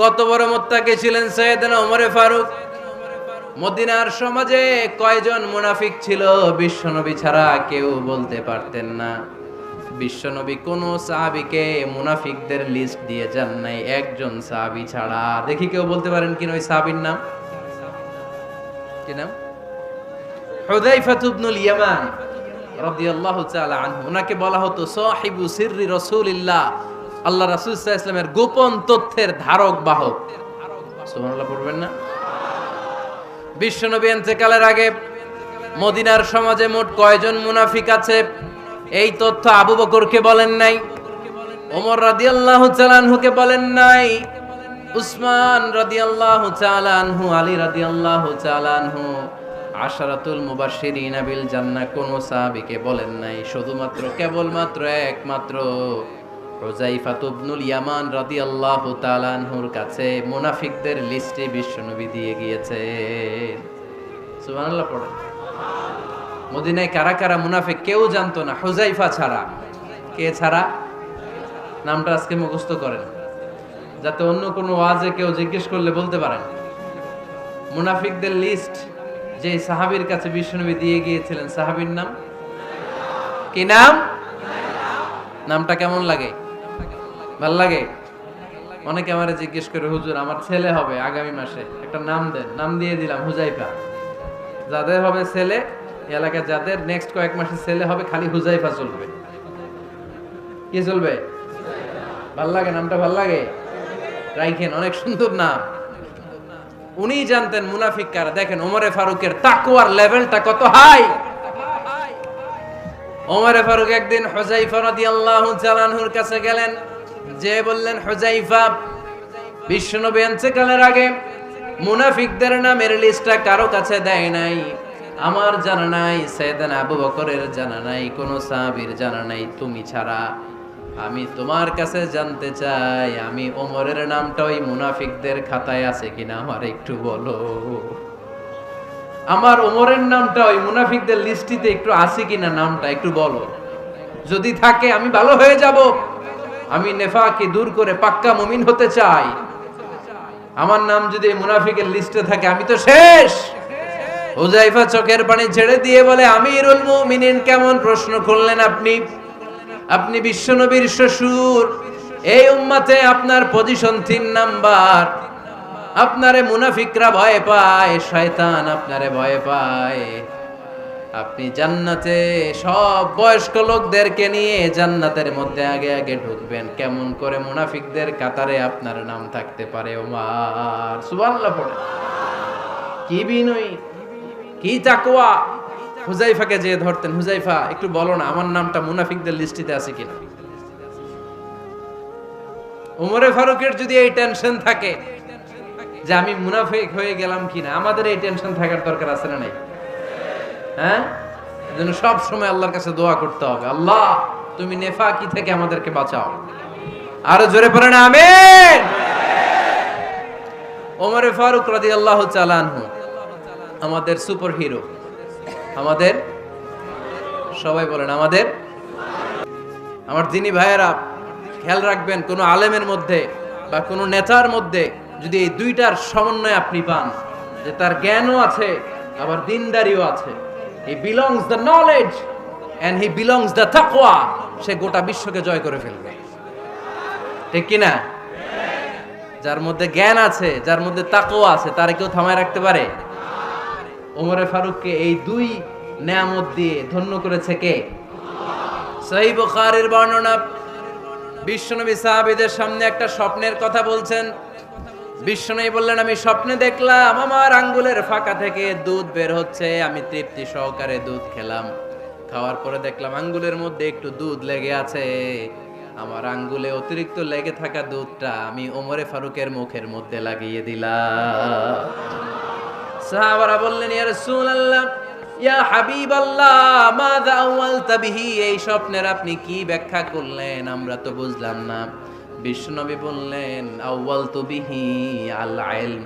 কত বড় মুত্তাকি ছিলেন সাইয়েদনা ওমর ফারুক। মদিনার সমাজে কয়জন মুনাফিক ছিল বিশ্বনবী ছাড়া কেউ বলতে পারতেন না। বিশ্বনবী কোন সাহাবীকে মুনাফিকদের লিস্ট দিয়ে যান নাই, একজন সাহাবী ছাড়া। দেখি কেউ বলতে পারেন কিনা ওই সাহাবীর নাম কি? নাম হুযায়ফা ইবনুল ইয়ামান রাদিয়াল্লাহু তাআলা আনহু। ওনাকে বলা হতো সাহিবু সিররি রাসূলিল্লাহ, আল্লাহ রাসূল সাল্লাল্লাহু আলাইহি ওয়াসাল্লামের গোপন তথ্যের ধারক বাহক। সুবহানাল্লাহ পড়বেন না? বিশ্বনবী ইন্তেকালের আগে মদিনার সমাজে মোট কয়জন মুনাফিক আছে এই তথ্য আবু বকরকে বলেন নাই, ওমর রাদিয়াল্লাহু তাআলা আনহুকে বলেন নাই, উসমান রাদিয়াল্লাহু তাআলা আনহু, আলী রাদিয়াল্লাহু তাআলা আনহু, আশারাতুল মুবাশশিরিনা বিল জান্নাহ কোন সাহাবীকে বলেন নাই। শুধুমাত্র কেবলমাত্র একমাত্র হুযায়ফা ইবনুল ইয়ামান রাদিয়াল্লাহু তাআলা আনহুর কাছে মুনাফিকদের লিস্টে বিশ্বনবী দিয়ে গিয়েছেন। সুবহানাল্লাহ পড়েন। মদিনায় কারা কারা মুনাফিক কেউ জানতো না হুযায়ফা ছাড়া। কে ছাড়া? নামটা আজকে মুখস্থ করেন, যাতে অন্য কোনো ওয়াজে কেউ জিজ্ঞেস করলে বলতে পারেন। মুনাফিকদের লিস্ট যে সাহাবীর কাছে বিশ্বনবী দিয়ে গিয়েছিলেন, সাহাবীর নাম কি? নাম? নামটা কেমন লাগে? ভাল লাগে? অনেকে আমারে জিজ্ঞেস করে, হুজুর আমার ছেলে হবে আগামী মাসে, একটা নাম দেন। নাম দিয়ে দিলাম হুযায়ফা। যাদের হবে ছেলে, এলাকায় যাদের নেক্সট কয়েক মাসে ছেলে হবে, খালি হুযায়ফা চলবে। কি চলবে? ভাল লাগে? নামটা ভাল লাগে? রাইখেন, অনেক সুন্দর নাম। উনি জানতেন মুনাফিক কারা। দেখেন ওমরে ফারুকের তাকওয়ার লেভেলটা কত হাই। ওমরে ফারুক একদিন হুযায়ফা রাদিয়াল্লাহু তাআলা আনহুর কাছে গেলেন, যে বললেন, হুযায়ফা, বিশ্বনবী ইন্তেকালের আগে মুনাফিকদের নামের লিস্টটা কারো কাছে দেয় নাই, আমার জানা নাই, সাইয়েদনা আবু বকরের জানা নাই, কোন সাহাবীর জানা নাই, তুমি ছাড়া। আমি তোমার কাছে জানতে চাই, আমি ওমরের নামটা ওই মুনাফিকদের খাতায় আছে কিনা আমার একটু বলো। আমার ওমরের নামটা ওই মুনাফিকদের লিস্টিতে একটু আছে কিনা, নামটা একটু বলো। যদি থাকে আমি ভালো হয়ে যাব। আমি নেফাকি দূর করে পাক্কা মুমিন হতে চাই। আমার নাম যদি মুনাফিকের লিস্টে থাকে আমি তো শেষ। হুযায়ফা চোখের পানি ছেড়ে দিয়ে বলে, আমিরুল মুমিনিন, কেমন প্রশ্ন করলেন আপনি? আপনি বিশ্বনবীর শ্বশুর। এই উম্মতে আপনার পজিশন 3 নাম্বার। আপনারে মুনাফিকরা ভয় পায়, শয়তান আপনারে ভয় পায়। আপনি জান্নাতে সব বয়স্ক লোকদেরকে নিয়ে জান্নাতের মধ্যে আগে আগে ঢুকবেন। কেমন করে মুনাফিকদের কাতারে আপনার নাম থাকতে পারে ওমর? সুবহানাল্লাহ পড়ে। কি বিনয়ী, কি তাকওয়া। হুযায়ফাকে যে ধরতেন, হুযায়ফা একটু বলো না আমার নামটা মুনাফিকদের লিস্টিতে আছে কিনা। ওমরে ফারুকের যদি এই টেনশন থাকে যে আমি মুনাফিক হয়ে গেলাম কিনা, আমাদের এই টেনশন থাকার দরকার আছে না নাই? হ্যাঁ, যেন সব সময় আল্লাহর কাছে দোয়া করতে হবে, আল্লাহ তুমি নেফাকি থেকে আমাদেরকে বাঁচাও। আরো জোরে পড়েন আমিন। ওমর ফারুক রাদিয়াল্লাহু তাআলা আনহু আমাদের সুপার হিরো। আমাদের সবাই বলেন আমাদের। আমার দিনী ভাইয়েরা খেয়াল রাখবেন, কোন আলেমের মধ্যে বা কোন নেতার মধ্যে যদি এই দুইটার সমন্বয় আপনি পান, যে তার জ্ঞানও আছে আবার দিনদারিও আছে, he belongs the knowledge and he belongs the taqwa, সে গোটা বিশ্বকে জয় করে ফেলবে। ঠিক কি না? যার মধ্যে জ্ঞান আছে, যার মধ্যে তাকওয়া আছে, তারে কেউ থামায় রাখতে পারে? ওমরে ফারুককে এই দুই নেয়ামত দিয়ে ধন্য করেছে কে? সহিহ বুখারীর বর্ণনা। বিশ্বনবী সাহাবীদের সামনে একটা স্বপ্নের কথা বলছেন। বিশ্বনবী বললেন, আমি স্বপ্নে দেখলাম আমার আঙ্গুলের ফাঁকা থেকে দুধ বের হচ্ছে। আমি তৃপ্তি সহকারে দুধ খেলাম। খাওয়ার পরে দেখলাম আঙ্গুলের মধ্যে একটু দুধ লেগে আছে। আমার আঙ্গুলে অতিরিক্ত লেগে থাকা দুধটা আমি ওমরে ফারুকের মুখের মধ্যে লাগিয়ে দিলাম। সাহাবারা বললেন, ইয়া রাসূলুল্লাহ, ইয়া হাবিবাল্লাহ, মাযা আওয়ালতা বিহি, এই স্বপ্নের আপনি কি ব্যাখ্যা করলেন, আমরা তো বুঝলাম না। বিশ্বনবী বললেন, আওয়ালতু বিহি আল ইলম,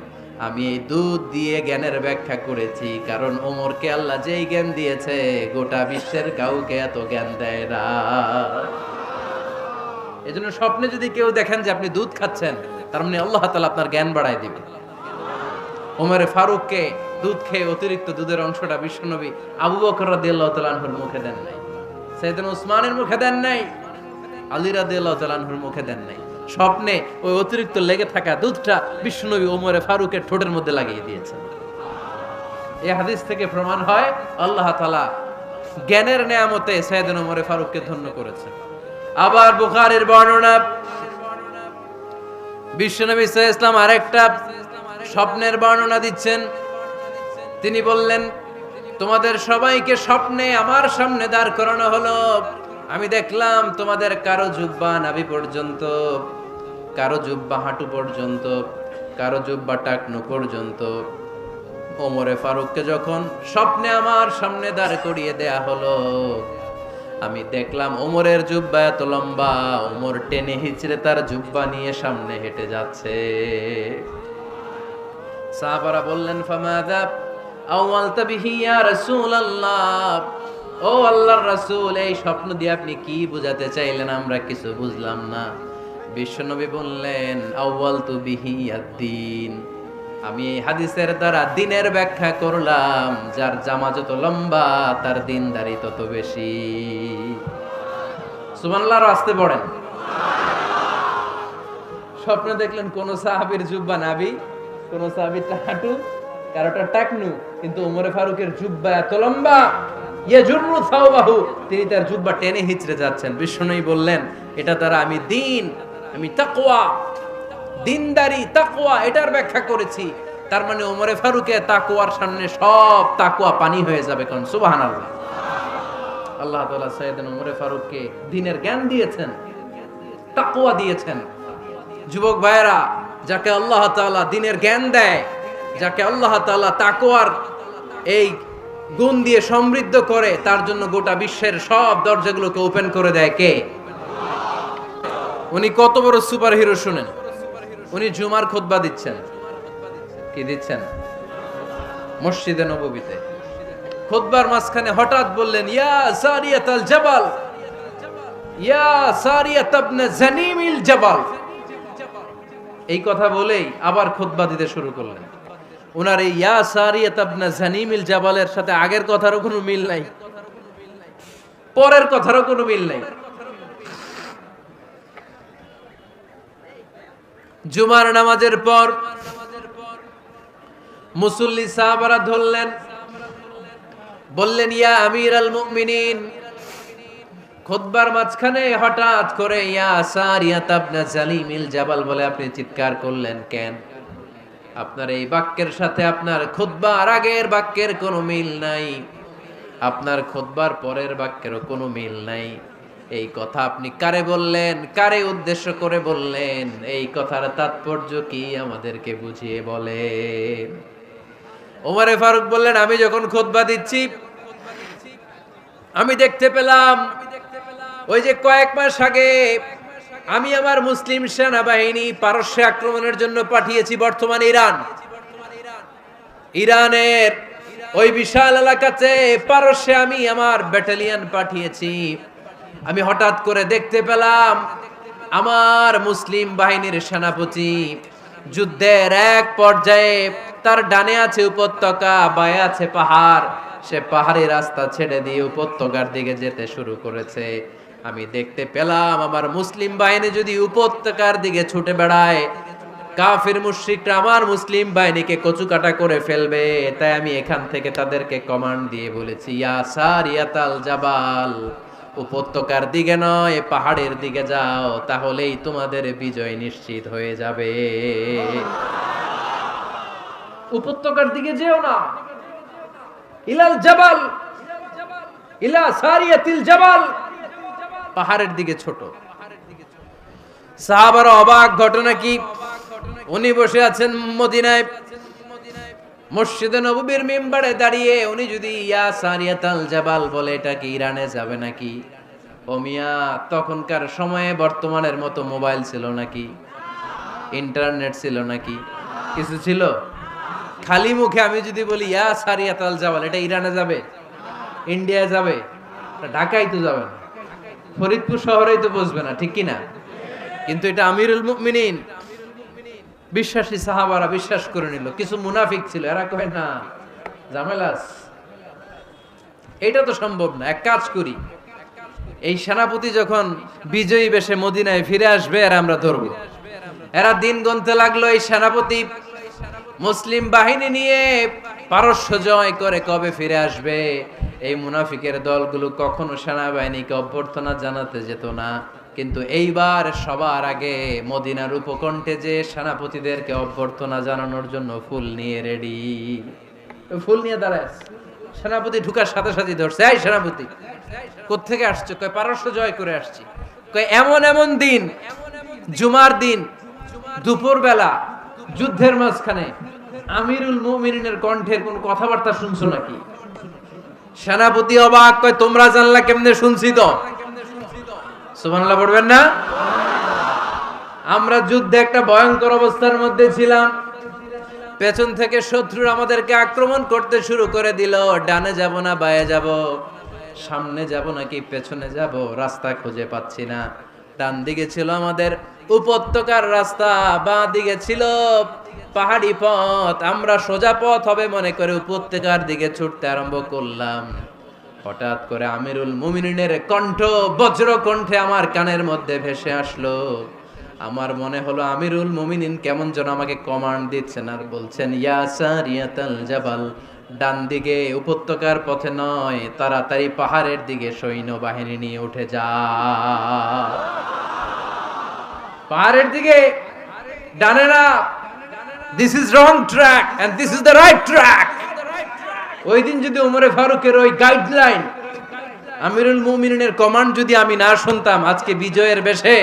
আমি এই দুধ দিয়ে জ্ঞানের ব্যাখ্যা করেছি, কারণ ওমরকে আল্লাহ যেই জ্ঞান দিয়েছে গোটা বিশ্বের কাউকে এত জ্ঞান দেয় না। এজন্য স্বপ্নে যদি কেউ দেখেন যে আপনি দুধ খাচ্ছেন, তার মানে আল্লাহ তাআলা আপনার জ্ঞান বাড়ায় দিবে। ওমরে ফারুককে দুধ খেয়ে অতিরিক্ত দুধের অংশটা বিশ্বনবী আবু বকর রাদিয়াল্লাহু তাআলা আনহুর মুখে দেন নাই, সাইয়েদনা উসমানের মুখে দেন নাই, আলী রাদিয়াল্লাহু তাআলা আনহুর মুখে দেন নাই। স্বপ্নে ওই অতিরিক্ত লেগে থাকা দুধটা বিশ্বনবী ওমরে ফারুকের ঠোঁটের মধ্যে লাগিয়ে দিয়েছেন। এই হাদিস থেকে প্রমাণ হয় আল্লাহ তাআলা জ্ঞানের নেয়ামতে সাইয়েদনা ওমরে ফারুককে ধন্য করেছেন। আবার বুখারীর বর্ণনা, বিশ্বনবী সাল্লাল্লাহু আলাইহি ওয়াসাল্লাম আরেকটা স্বপ্নের বর্ণনা দিচ্ছেন। তিনি বললেন, তোমাদের সবাইকে স্বপ্নে আমার সামনে দাঁড় করানো হলো। আমি দেখলাম তোমাদের কারো জুব্বা নাভি পর্যন্ত, কারো জুব্বা হাঁটু পর্যন্ত, কারো জুব্বা টাকনু পর্যন্ত। ওমরে ফারুককে যখন স্বপ্নে আমার সামনে দাঁড় করিয়ে দেয়া হলো, আমি দেখলাম ওমরের জুব্বা এত লম্বা, ওমর টেনে হিচড়ে তার জুব্বা নিয়ে সামনে হেঁটে যাচ্ছে। সাহাবারা বললেন, ফামাযা আওয়ালতা বিহি ইয়া রাসূলুল্লাহ, ও আল্লাহর রাসূল, এই স্বপ্ন দিয়ে আপনি কি বুঝাতে চাইলেন? আমরা কিছু বুঝলাম না। বিশ্বনবী বললেন, আওয়ালতু বিহি আদ-দ্বীন, আমি এই হাদিসের দ্বারা দ্বীনের ব্যাখ্যা করলাম। যার জামা যত লম্বা তার দ্বীনদারি তত বেশি। সুবহানাল্লাহ, আস্তে পড়েন। স্বপ্নে দেখলেন কোন সাহাবীর জুব্বা নাভি, কোন সাহাবীর হাঁটু, কারোটা টাকনু, কিন্তু ওমরে ফারুকের জুব্বা এত লম্বা, ইয়াজুরু সাওবাহু, তিনি তার জুব্বা টেনে হিচড়ে যাচ্ছেন। বিশ্বনবী বললেন, এটা দ্বারা আমি দ্বীন, আমি তাকওয়া, দ্বীনদারি, তাকওয়া, এটার ব্যাখ্যা করেছি। তার মানে ওমরে ফারুকের তাকওয়ার সামনে সব তাকওয়া পানি হয়ে যাবে। কোন সুবহানাল্লাহ। আল্লাহ তাআলা সাইয়েদনা ওমরে ফারুককে দ্বীনের জ্ঞান দিয়েছেন, তাকওয়া দিয়েছেন। যুবক ভাইয়েরা, যাকে আল্লাহ তাআলা দ্বীনের জ্ঞান দেয়, যাকে আল্লাহ তাআলা তাকওয়ার এই গুণ দিয়ে সমৃদ্ধ করে, তার জন্য গোটা বিশ্বের সব দরজাগুলোকে ওপেন করে দেয় কে? উনি কত বড় সুপার হিরো শুনেন। উনি জুমার খুতবা দিচ্ছেন। কি দিচ্ছেন? মসজিদে নববীতে খুতবার মাঝখানে হঠাৎ বললেন, ইয়া সারিয়াতাল জাবাল, ইয়া সারিয়াত ইবনে জানিমিল জাবাল। এই কথা বলেই আবার খুতবা দিতে শুরু করলেন। ওনার এই ইয়া সারিয়াত ইবনে জানিমিল জাবালের সাথে আগের কথারও কোনো মিল নাই, পরের কথারও কোনো মিল নাই। জুমার নামাজের পর মুসল্লি সাহাবারা ধরলেন, বললেন, ইয়া আমিরাল মুমিনিন। খুতবার মাঝখানে হঠাৎ করে ইয়া সারিয়াত ইবনে জালিমিল জাবাল বলে আপনি চিৎকার করলেন কেন? আপনার এই বাক্যের সাথে আপনার খুতবার আগের বাক্যের কোনো মিল নাই, আপনার খুতবার পরের বাক্যেরও কোনো মিল নাই। এই কথা আপনি কারে বললেন? কারে উদ্দেশ্য করে বললেন? এই কথার তাৎপর্য কি আমাদেরকে বুঝিয়ে বলেন। ওমরে ফারুক বললেন, আমি যখন খুতবা দিচ্ছি আমি দেখতে পেলাম ওই যে কয়েক মাস আগে আমি আমার মুসলিম সেনাবাহিনী পারস্যে আক্রমণের জন্য পাঠিয়েছি, বর্তমান ইরানের ওই বিশাল এলাকাতে পারস্যে আমি আমার ব্যাটালিয়ন পাঠিয়েছি। আমি হঠাৎ করে দেখতে পেলাম আমার মুসলিম বাহিনীর সেনাপতি যুদ্ধের এক পর্যায়ে তার ডানে আছে উপত্যকা, বায়ে আছে পাহাড়, সে পাহাড়ি রাস্তা ছেড়ে দিয়ে উপত্যকার দিকে যেতে শুরু করেছে। আমি দেখতে পেলাম আমার মুসলিম বাহিনী যদি উপত্যকার দিকে ছুটে বেড়ায়, কাফির মুশরিকরা আমার মুসলিম বাহিনীকে কচুকাটা করে ফেলবে। তাই আমি এখান থেকে তাদেরকে কমান্ড দিয়ে বলেছি, ইয়া সারিয়াতাল জাবাল, উপত্যকার দিকে নয় পাহাড়ের দিকে যাও, তাহলেই তোমাদের বিজয় নিশ্চিত হয়ে যাবে। উপত্যকার দিকে যেও না, ইলাল জাবাল, ইলা সারিয়াতিল জাবাল, পাহাড়ের দিকে ছোট। সাহাবারা অবাক, ঘটনা কি? উনি বসে আছেন মদিনায় মসজিদে নববীর মিম্বারে দাঁড়িয়ে, উনি যদি ইয়া সারিয়াতাল জাবাল বলে, এটা কি ইরানে যাবে নাকি? ও মিয়া, তখনকার সময়ে বর্তমানের মতো মোবাইল ছিল নাকি? ইন্টারনেট ছিল নাকি? কিছু ছিল? খালি মুখে আমি যদি বলি ইয়া সারিয়াতাল জাবাল, এটা ইরানে যাবে? ইন্ডিয়া যাবে? ঢাকায় তো যাবে না, ফরিদপুর শহরেই তো বসবে না, ঠিক কিনা? কিন্তু এটা আমিরুল মুমিনিন বিশ্বাসী সাহাবারা বিশ্বাস করে নিল। কিছু মুনাফিক ছিল, এরা কয় না ঝামেলাস, এটা তো সম্ভব না। এক কাজ করি, এই সেনাপতি যখন বিজয়ী বেশে মদিনায় ফিরে আসবে আর আমরা ধরবো। এরা দিন গুনতে লাগলো, এই সেনাপতি মুসলিম বাহিনী নিয়ে পারস্য জয় করে কবে ফিরে আসবে। এই মুনাফিকের দলগুলো কখনো সেনাবাহিনীকে অভ্যর্থনা জানাতে যেত না, কিন্তু এইবার সবার আগে মদিনার উপকণ্ঠে যে সেনাপতিদেরকে অভ্যর্থনা জানানোর জন্য ফুল নিয়ে রেডি। ফুল নিয়ে দাঁড়ায় সেনাপতি ঢুকার সাথে সাথে ধরছে, এই সেনাপতি কোত্থেকে আসছো? কয় পারস্য জয় করে আসছি। কয় এমন এমন দিন, জুমার দিন দুপুর বেলা যুদ্ধের মাঝখানে আমিরুল মুমিনিনের কণ্ঠের কোন কথাবার্তা শুনছো নাকি? সেনাপতি অবাক, কয় তোমরা জানলা কেমনে? শুনছি তো। সুবহানাল্লাহ পড়বেন না? আমরা যুদ্ধে একটা ভয়ঙ্কর অবস্থার মধ্যে ছিলাম, পেছন থেকে শত্রুরা আমাদেরকে আক্রমণ করতে শুরু করে দিল। ডানে যাব না বায়ে যাব, সামনে যাব নাকি পেছনে যাব, রাস্তা খুঁজে পাচ্ছি না। ডান দিকে ছিল আমাদের উপত্যকার রাস্তা, বাঁ দিকে ছিল পাহাড়ি পথ। আমরা সোজা পথ হবে মনে করে উপত্যকার দিকে ছুটতে আরম্ভ করলাম। হঠাৎ করে আমিরুল মুমিনিনের কণ্ঠ বজ্র কণ্ঠে আমার কানের মধ্যে ভেসে আসলো। আমার মনে হলো আমিরুল মুমিনিন কেমন যেন আমাকে কমান্ড দিচ্ছেন আর বলছেন, ইয়া সারিয়াতাল জাবাল, ডান দিকে উপত্যকার পথে নয়, তাড়াতাড়ি পাহাড়ের দিকে সৈন্য বাহিনী নিয়ে উঠে যা। পাহাড়ের দিকে, ডানে না। This is wrong track and this is the right track. ওই দিন যদি ওমরে ফারুকের ওই গাইডলাইন, আমিরুল মুমিনিনের কমান্ড যদি আমি না শুনতাম, আজকে বিজয়ের বেশে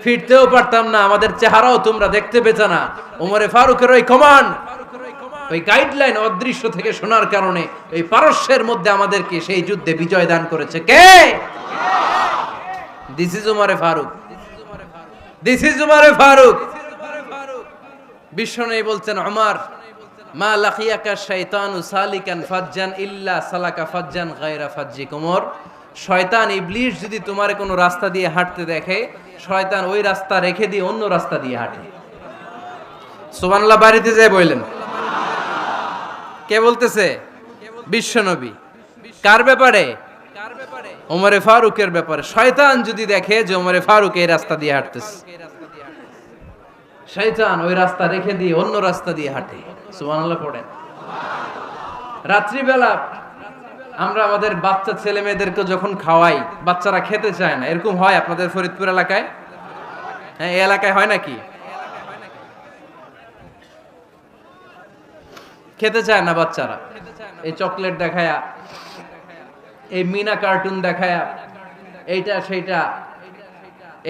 ফিরতেও পারতাম না, আমাদের চেহারাও তোমরা দেখতে পেতে না। ওমরে ফারুকের ওই কমান্ড, ওই গাইডলাইন অদৃশ্য থেকে শোনার কারণে এই পারস্যের মধ্যে আমাদেরকে সেই যুদ্ধে বিজয় দান করেছে কে? দিস ইজ ওমরে ফারুক, দিস ইজ ওমরে ফারুক। বিশ্বনবী বলছেন, ওমর মা লাকিয়াকা শাইতানু সালিকান ফাজ্জান ইল্লা সালাকা ফাজ্জান গায়রা ফাজ্জিক। ওমর, শয়তান ইবলিস যদি তোমার কোনো রাস্তা দিয়ে হাঁটতে দেখে, শয়তান ওই রাস্তা রেখে দিয়ে অন্য রাস্তা দিয়ে হাঁটে। সুবহানাল্লাহ বাড়িতে যায় বললেন। কে বলতেছে? বিশ্বনবী। কার ব্যাপারে? ওমরে ফারুকের ব্যাপারে। শয়তান যদি দেখে যে ওমরে ফারুক এই রাস্তা দিয়ে হাঁটতেছে, শয়তান ওই রাস্তা রেখে দিয়ে অন্য রাস্তা দিয়ে হাঁটে। সুবহানাল্লাহ পড়েন। রাত্রিবেলা আমরা আমাদের বাচ্চা ছেলে মেয়েদেরকে যখন খাওয়াই, বাচ্চারা খেতে চায় না, এরকম হয় আপনাদের ফরিদপুর এলাকায়? হ্যাঁ, এই এলাকায় হয় নাকি? খেতে চায় না বাচ্চারা, এই চকলেট দেখায়া, এই মিনা কার্টুন দেখায়া, এইটা সেইটা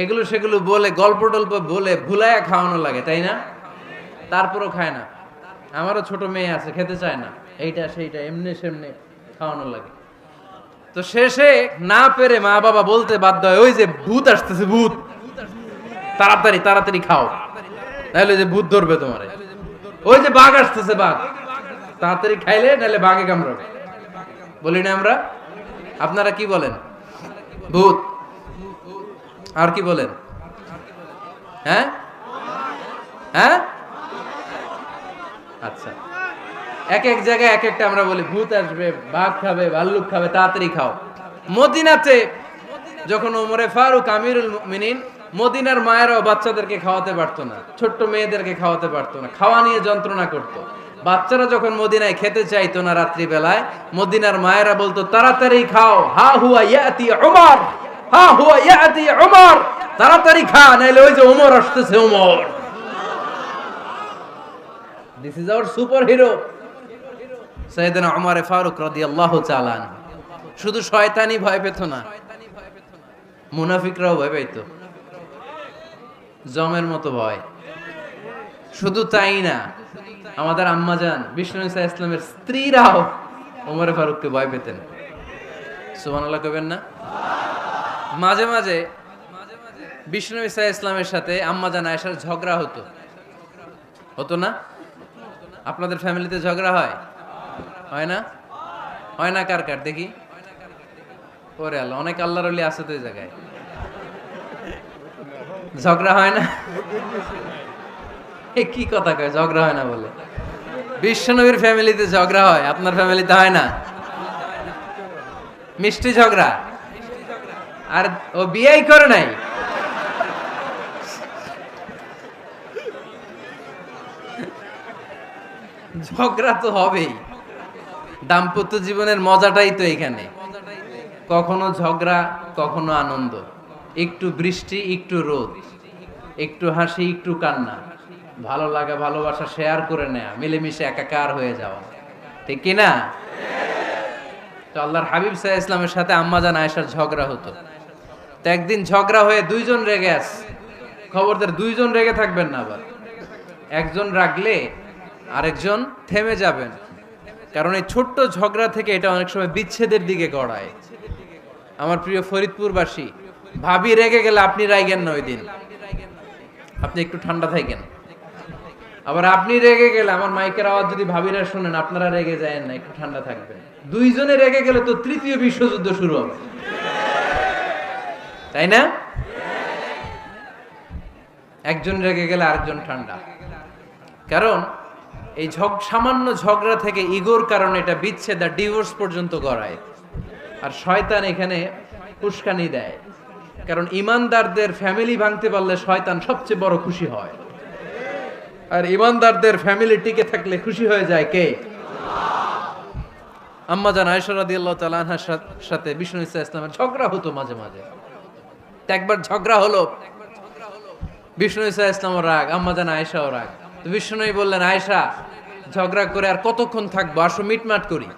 এগুলো সেগুলো বলে, গল্প টল্প বলে ভুলায়া খাওয়ানো লাগে, তাই না? তারপরও খায় না। আমারও ছোট মেয়ে আছে, খেতে চায় না, এইটা সেইটা এমনি সেমনি খাওয়ানো লাগে। তো শেষে না পেরে মা বাবা বলতে বাধ্য হয়, ওই যে ভূত আসতেছে, ভূত, তাড়াতাড়ি তাড়াতাড়ি খাও, নাহলে যে ভূত ধরবে তোমারে। ওই যে বাঘ আসতেছে, বাঘ, তাড়াতাড়ি খাইলে নাহলে বাঘে কামড়াবে। বলি না আমরা? আপনারা কি বলেন? ভূত। আর কি বলেন? হ্যাঁ হ্যাঁ, আচ্ছা, এক এক জায়গায় এক একটা আমরা বলি, ভূত আসবে, বাঘ খাবে, ভাল্লুক খাবে, তাড়াতাড়ি খাও। মদিনাতে যখন ওমরে ফারুক আমিরুল মুমিনিন, মদিনার মায়েরাও বাচ্চাদেরকে খাওয়াতে পারতো না, ছোট্ট মেয়েদেরকে খাওয়াতে পারতো না, খাওয়া নিয়ে যন্ত্রণা করতো। বাচ্চারা যখন মদিনায় খেতে চাইতো না রাত্রি বেলায়, মদিনার মায়েরা বলতো, তাড়াতাড়ি খাও, হা হুয়া ইয়াতি উমর, হা হুয়া ইয়াতি উমর, তাড়াতাড়ি খা, নাইলে ওই যে ওমর আসতেছে, Omar. This is our super hero সাইয়েদনা ওমর ফারুক রাদিয়াল্লাহু তাআলা আনহু। শুধু শয়তানি ভয় পেত না, মুনাফিকরাও ভয় পেত, জমের মতো ভয়। শুধু তাই না, আমাদের আম্মাজান বিষ্ণু ইসা ইসলামের স্ত্রীরাও ওমর ফারুককে ভয় পেতেন। সুবহানাল্লাহ কইবেন না? মাঝে মাঝে বিষ্ণু ইসা ইসলামের সাথে আম্মাজান আয়েশার ঝগড়া হতো, হতো না? আপনাদের ফ্যামিলিতে ঝগড়া হয়? হয় না? হয় না? কার কার দেখি? ওরে আল্লাহ, অনেক আল্লাহর ওলি আছে তো এই জায়গায়। ঝগড়া হয় না? এ কি কথা কয়, ঝগড়া হয় না বলে? বিশ্বনবীর ফ্যামিলিতে ঝগড়া হয়, আপনার ফ্যামিলিতে হয় না? মিষ্টি ঝগড়া। আর ও বিয়েই করে নাই। ঝগড়া তো হবেই, দাম্পত্য জীবনের মজাটাই তো এখানে। কখনো ঝগড়া, কখনো আনন্দ, একটু বৃষ্টি, একটু রোদ, একটু হাসি, একটু কান্না, ভালো লাগা, ভালোবাসা শেয়ার করে নেয়া, মিলেমিশে একাকার হয়ে যাওয়া, ঠিক কিনা? তো আল্লাহর হাবিব সাল্লাল্লাহু আলাইহি ইসলামের সাথে আম্মাজান আয়েশার ঝগড়া হতো। তো একদিন ঝগড়া হয়ে দুইজন রেগে আছে। খবরদার দুইজন রেগে থাকবেন না, আবার একজন রাগলে আরেকজন থেমে যাবেন, কারণ এই ছোট্ট ঝগড়া থেকে এটা অনেক সময় বিচ্ছেদের দিকে গড়ায়। আমার প্রিয় ফরিদপুরবাসী, ভাবি রেগে গেলে আপনি রাইগেন না, ওই দিন আপনি একটু ঠান্ডা থাকেন। আবার আপনি রেগে গেলে, আমার মাইকের আওয়াজ যদি ভাবিরা শুনেন, আপনারা রেগে যায়েন না, একটু ঠান্ডা থাকবেন। দুইজনে রেগে গেলে তো তৃতীয় বিশ্বযুদ্ধ শুরু হবে, তাই না? একজন রেগে গেলে আরেকজন ঠান্ডা, কারণ এই সামান্য ঝগড়া থেকে ইগোর কারণে এটা বিচ্ছেদ আর ডিভোর্স পর্যন্ত গড়ায়। আর শয়তান এখানে উস্কানি দেয়, কারণ ইমানদারদের ফ্যামিলি ভাঙতে পারলে শয়তান সবচেয়ে বড় খুশি হয়। আর ইমানদারদের ফ্যামিলি টিকে থাকলে খুশি হয়ে যায় কে? আম্মাজান আয়েশা রাদিয়াল্লাহু তাআলা আনহার সাথে বিষ্ণু নবী সাল্লাল্লাহু আলাইহি ওয়াসাল্লামের ঝগড়া হতো মাঝে মাঝে। একবার ঝগড়া হলো, বিষ্ণু নবী সাল্লাল্লাহু আলাইহি ওয়াসাল্লাম রাগ, আম্মাজান আয়েশাও রাগ। তো বিষ্ণু নবী বললেন, আয়েশা, ঝগড়া করে আর কতক্ষণ থাকবো, আসো মিটমাট করি।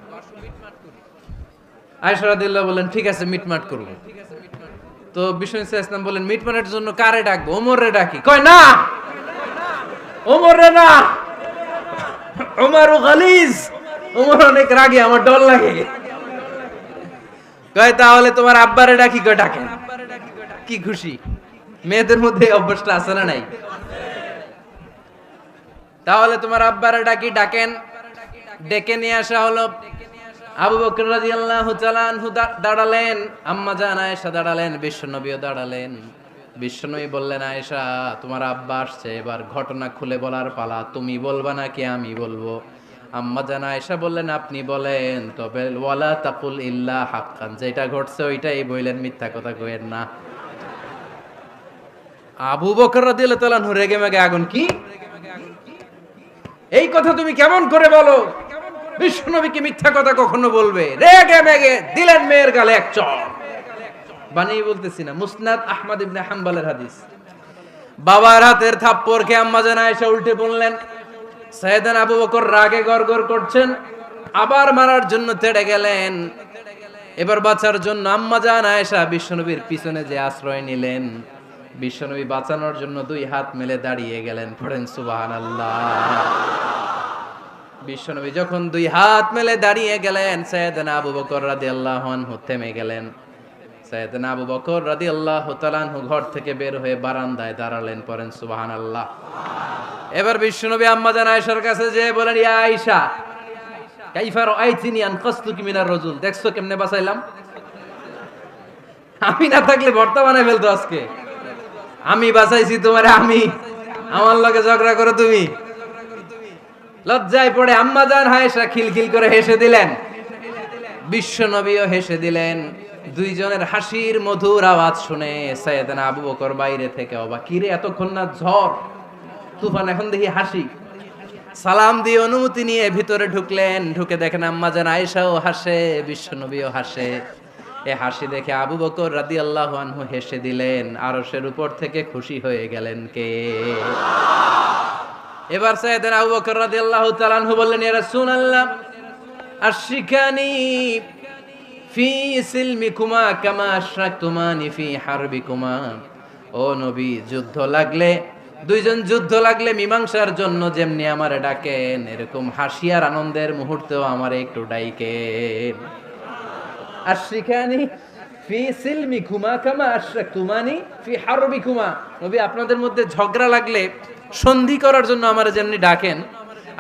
আয়েশা রাদিয়াল্লাহু বললেন, ঠিক আছে, মিটমাট করব। তো বিষ্ণু নবী সাল্লাল্লাহু আলাইহি ওয়াসাল্লাম বললেন, মিটমাটের জন্য কারে ডাকবো? ওমরে ডাকি। কয় না, ওমরে না, ওমরু গালিজ, ওমর অনেক রাগী, আমার ডর লাগে। কয় তাহলে তোমার আব্বারে ডাকি। কয় ডাকেন। কি খুশি! মেয়েদের মধ্যে অভ্যাসটা আছে না নাই? তাহলে তোমার আব্বারে ডাকি, ডাকেন। ডেকে নিয়ে আসা হলো। আবু বকর রাদিয়াল্লাহু তাআলা আনহু দাঁড়ালেন, আম্মাজান আয়েশা দাঁড়ালেন, বিশ্বনবীও দাঁড়ালেন। বিশ্বনবী বললেন, আয়েশা, তোমার আব্বা আসছে, এবার ঘটনা খুলে বলার পালা। তুমি বলবা নাকি আমি বলবো? আম্মাজান আয়েশা বললেন, আপনি বলেন, তবে ওয়ালা তাকুল ইল্লা হাক্কান, যেটা ঘটছে ওইটাই বললেন, মিথ্যা কথা কইেন না। আবু বকর রাদিয়াল্লাহু তাআলা আনহু রেগে মেগে আগুন। কি এই কথা তুমি কেমন করে বলো? বিশ্বনবী কি মিথ্যা কথা কখনো বলবে? রেগে মেগে দিলেন মেয়ের গালে এক চড়। বানিয়ে বলতেছি না, মুসনাদ আহমদ ইবনে হাম্বলের হাদিস। বাবার হাতের থাপ্পড় খেয়ে আম্মাজান আয়েশা উল্টে পড়লেন। সাইয়েদনা আবু বকর রাগে গড়গড় করছেন, আবার মারার জন্য তেড়ে গেলেন। এবার বাঁচার জন্য আম্মাজান আয়েশা বিশ্বনবীর পিছনে যে আশ্রয় নিলেন, বিশ্বনবী বাঁচানোর জন্য দুই হাত মেলে দাঁড়িয়ে গেলেন। পড়েন সুবহানাল্লাহ। বিশ্বনবী যখন দুই হাত মেলে দাঁড়িয়ে গেলেন, সাইয়েদনা আবু বকর রাদিয়াল্লাহু আনহু থেমে গেলেন। সাইয়েদনা আবু বকর রাদিয়াল্লাহু তাআলা আনহু ঘর থেকে বের হয়ে বারান্দায় দাঁড়ালেন। পড়েন সুবহানাল্লাহ। এবার বিশ্বনবী আম্মাজান আয়েশার কাছে যেয়ে বলেন, ইয়া আয়েশা, কাইফা রাআইতিনি আনকাসতুকি মিনার রাজুল, দেখছো কেমনে বাঁচাইলাম? আমি না থাকলে ভর্তা বানাই ফেলতো আজকে। আমি বাঁচাইছি তোমারে, আমি, আমার লগে ঝগড়া করো তুমি। লজ্জায় পড়ে আম্মাজান আয়েশা খিলখিল করে হেসে দিলেন, বিশ্বনবীও হেসে দিলেন। দুইজনের হাসির মধুর আওয়াজ শুনে সাইয়েদনা আবু বকর বাইরে থেকে অবাক, কি রে, এতক্ষণ না ঝড় তুফান, এখন দেখি হাসি। সালাম দিয়ে অনুমতি নিয়ে ভিতরে ঢুকলেন। ঢুকে দেখেন আম্মাজান আয়েশাও হাসে, বিশ্বনবীও হাসে। এ হাসি দেখে আবু বকর রাদিয়াল্লাহু আনহু হেসে দিলেন। আরশের উপর থেকে খুশি হয়ে গেলেন কে? এবার সাইয়েদনা আবু বকর রাদিয়াল্লাহু তাআলা আনহু বললেন, ইয়া রাসূলুল্লাহ, আশরিকানি ফি সিলমিকুমা কামা আশরাকতুমানি ফি হারবিকুমা। ও নবী, যুদ্ধ লাগলে, দুইজন যুদ্ধ লাগলে মীমাংসার জন্য যেমনি আমারে ডাকেন, এরকম হাসি আর আনন্দের মুহূর্তেও আমারে একটু ডাকেন। আশরিকানি ফি সিলমিকুমা কামা আশরাকতুমানি ফি হারবিকুমা। নবী, আপনাদের মধ্যে ঝগড়া লাগলে সন্ধি করার জন্য আমারে যেমনি ডাকেন,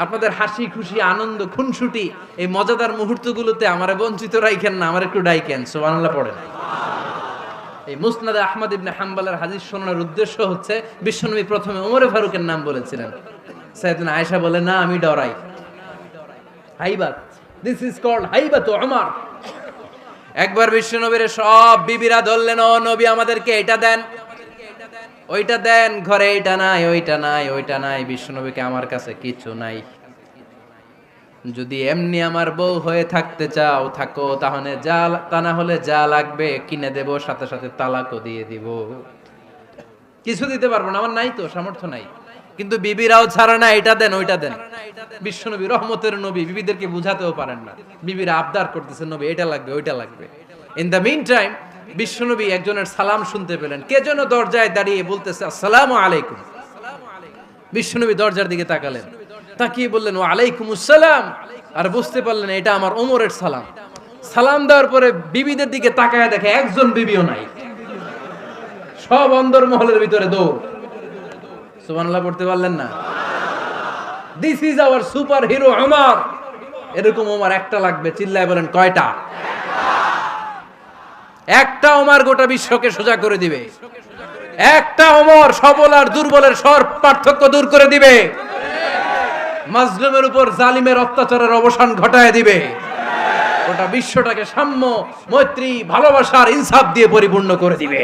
আপনাদের হাসি খুশি আনন্দ খুনসুটি এই মজাদার মুহূর্তগুলোতে আমারে বঞ্চিত রাখেন না, আমার একটু ডাইকেন। সুবহানাল্লাহ পড়েন। এই মুসনাদে আহমদ ইবনে হাম্বলের হাদিস শোনানোর উদ্দেশ্য হচ্ছে বিশ্বনবী প্রথমে ওমরে ফারুকের নাম বলেছিলেন। সাইয়েদনা আয়েশা বলে না আমি ডরাই। হাইবাত, দিস ইজ কল্ড হাইবাত ওমর। একবার বিশ্বনবীর সব বিবিরা ধরলেন, ও নবী আমাদেরকে এটা দেন ওইটা দেন, ঘরে এটা নাই ওইটা নাই ওইটা নাই। বিশ্বনবীকে আমার কাছে কিছু নাই, যদি এমনি আমার বউ হয়ে থাকতে চাও থাকো, তাহলে যা তা না হলে যা লাগবে কিনে দেব, সাথে সাথে তালাকও দিয়ে দিব। কিছু দিতে পারবো না, আমার নাই তো সামর্থ্য নাই। কিন্তু বিবিরাও ছাড়ে না, এটা দেন ওইটা দেন। বিশ্বনবী রহমতের নবী, বিবিদেরকে বুঝাতেও পারেন না, বিবিরা আবদার করতেছে নবী এটা লাগবে ওইটা লাগবে। ইন দ্য মিন টাইম বিশ্বনবী একজনের সালাম শুনতে পেলেন, কে যেন দরজায় দাঁড়িয়ে বলতেছে আসসালামু আলাইকুম। বিশ্বনবী দরজার দিকে তাকালেন, তাকিয়ে বললেন ওয়া আলাইকুমুস সালাম, আর বুঝতে পারলেন এটা আমার ওমরের সালাম। সালাম দেওয়ার পরে বিবিদের দিকে তাকায় দেখে একজন বিবিও নাই, সব অন্দরমহলের ভিতরে দৌড়। সুবহানাল্লাহ পড়তে পারলেন না? This is our super hero Omar. এরকম ওমর একটা লাগবে, চিল্লায় বলেন কয়টা? একটা ওমর গোটা বিশ্বকে সোজা করে দিবে। একটা ওমর সবল আর দুর্বলের সব পার্থক্য দূর করে দিবে, মাজলুমের উপর জালিমের অত্যাচারের অবসান ঘটায় দিবে, গোটা বিশ্বটাকে সাম্য, মৈত্রী, ভালোবাসার ইনসাফ দিয়ে পরিপূর্ণ করে দিবে।